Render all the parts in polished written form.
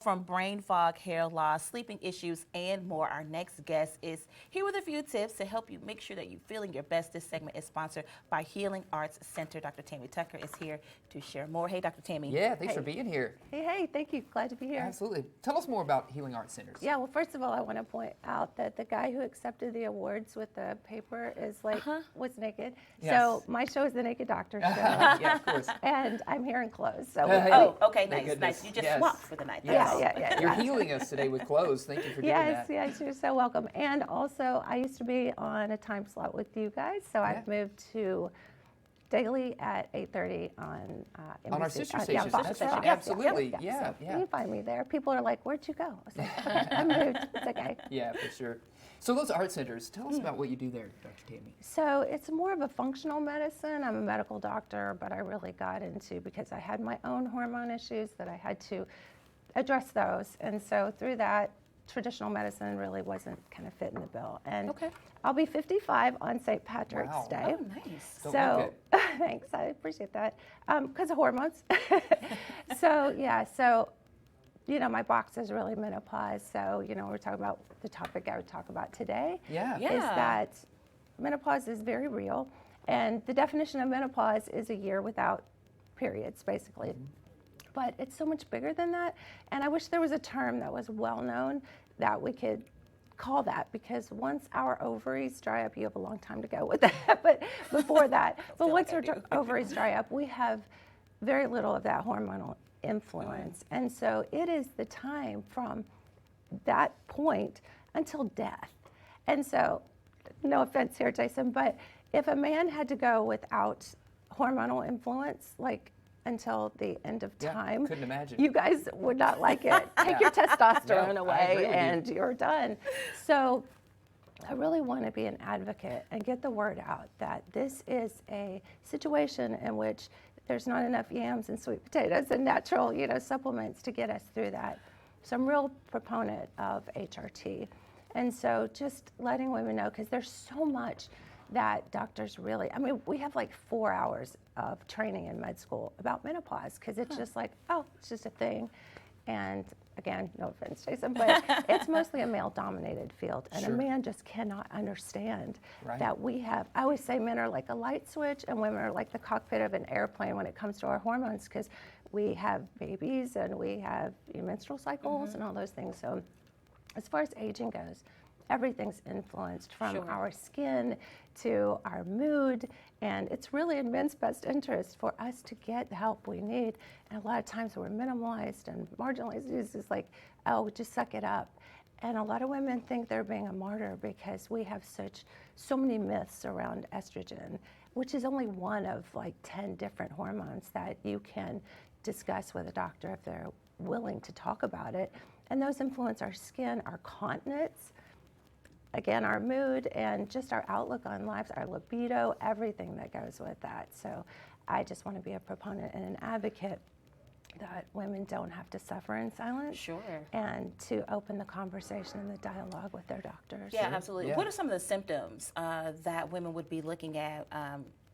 From brain fog, hair loss, sleeping issues, and more, our next guest is here with a few tips to help you make sure that you're feeling your best. This segment is sponsored by Healing Arts Center. Dr. Tammy Tucker is here to share more. Hey, Dr. Tammy. Yeah, thanks for being here. Hey, thank you. Glad to be here. Absolutely. Tell us more about Healing Arts Centers. Yeah, well, first of all, I want to point out that the guy who accepted the awards with the paper is was naked. Yes. So my show is the Naked Doctor show. Yeah, of course. And I'm here in clothes. So Oh, okay, Thank nice, goodness. nice. You just Yes. swapped for the night. Yes. Yeah. You're healing us today with clothes. Thank you for doing Yes, that. yes, you're so welcome. And also, I used to be on a time slot with you guys, so I've moved to daily at 8:30 on NBC. On our sister Yeah, station. Fox That's News. right. Yeah, Absolutely. So Yeah. you can find me there. People are like, "Where'd you go?" I was like, I moved. It's okay. Yeah, for sure. So those art centers, tell us about what you do there, Dr. Tammy. So it's more of a functional medicine. I'm a medical doctor, but I really got into because I had my own hormone issues that I had to address those. And so through that, traditional medicine really wasn't kind of fitting the bill. And I'll be 55 on St. Patrick's Wow. Day. Oh, nice. Don't So look thanks, I appreciate that. Because of hormones. So my box is really menopause. So, we're talking about the topic I would talk about today. Yeah. Is that menopause is very real. And the definition of menopause is a year without periods, basically. But it's so much bigger than that. And I wish there was a term that was well known that we could call that, because once our ovaries dry up, you have a long time to go with that, but before that, but once our ovaries dry up, we have very little of that hormonal influence. And so it is the time from that point until death. And so, no offense here, Jason, but if a man had to go without hormonal influence, like until the end of time, couldn't imagine. you guys would not like it. Take your testosterone No, I agree away with and you're done. So I really want to be an advocate and get the word out that this is a situation in which there's not enough yams and sweet potatoes and natural, supplements to get us through that. So I'm a real proponent of HRT. And so just letting women know, because there's so much that doctors really, we have like 4 hours of training in med school about menopause, because it's just like, it's just a thing. And again, no offense, Jason, but it's mostly a male-dominated field, and a man just cannot understand that we have, I always say men are like a light switch and women are like the cockpit of an airplane when it comes to our hormones, because we have babies and we have menstrual cycles and all those things. So as far as aging goes, everything's influenced from our skin to our mood, and it's really in men's best interest for us to get the help we need. And a lot of times we're minimalized and marginalized. It's just like, just suck it up. And a lot of women think they're being a martyr because we have so many myths around estrogen, which is only one of like 10 different hormones that you can discuss with a doctor if they're willing to talk about it. And those influence our skin, our continence, again, our mood, and just our outlook on life, our libido, everything that goes with that. So I just want to be a proponent and an advocate that women don't have to suffer in silence. And to open the conversation and the dialogue with their doctors. Yeah, absolutely. What are some of the symptoms that women would be looking at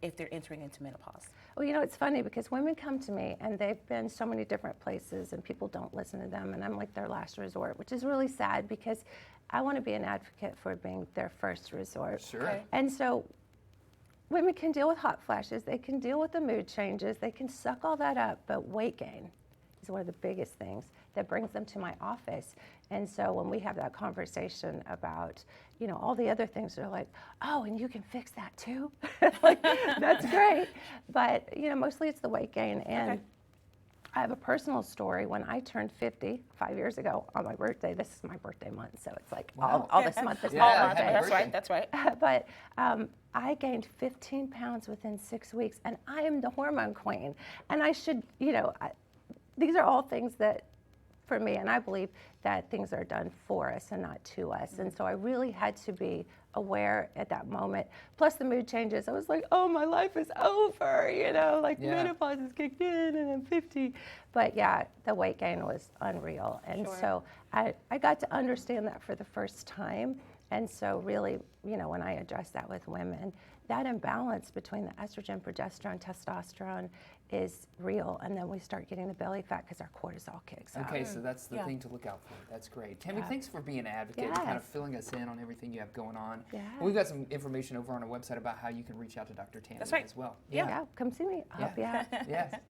if they're entering into menopause? Well, it's funny because women come to me and they've been so many different places and people don't listen to them, and I'm like their last resort, which is really sad because I want to be an advocate for being their first resort. And so women can deal with hot flashes, they can deal with the mood changes, they can suck all that up, but weight gain is one of the biggest things that brings them to my office. And so when we have that conversation about, all the other things, they're like, and you can fix that too? Like, that's great. But, mostly it's the weight gain. And I have a personal story. When I turned 50 5 years ago on my birthday, this is my birthday month, so it's like all this month is my birthday. That's right. But I gained 15 pounds within 6 weeks, and I am the hormone queen. And I should, these are all things that, for me, and I believe that things are done for us and not to us. And so I really had to be aware at that moment. Plus the mood changes. I was like, my life is over, menopause has kicked in and I'm 50. But the weight gain was unreal. And so I got to understand that for the first time. And so really, when I address that with women, that imbalance between the estrogen, progesterone, testosterone is real. And then we start getting the belly fat because our cortisol kicks out. Okay, so that's the thing to look out for. That's great. Tammy, Yeah. thanks for being an advocate and kind of Yes. filling us in on everything you have going on. Yeah. And we've got some information over on our website about how you can reach out to Dr. Tammy That's right. as well. Yeah. Yeah, come see me. I'll help you out. Yes.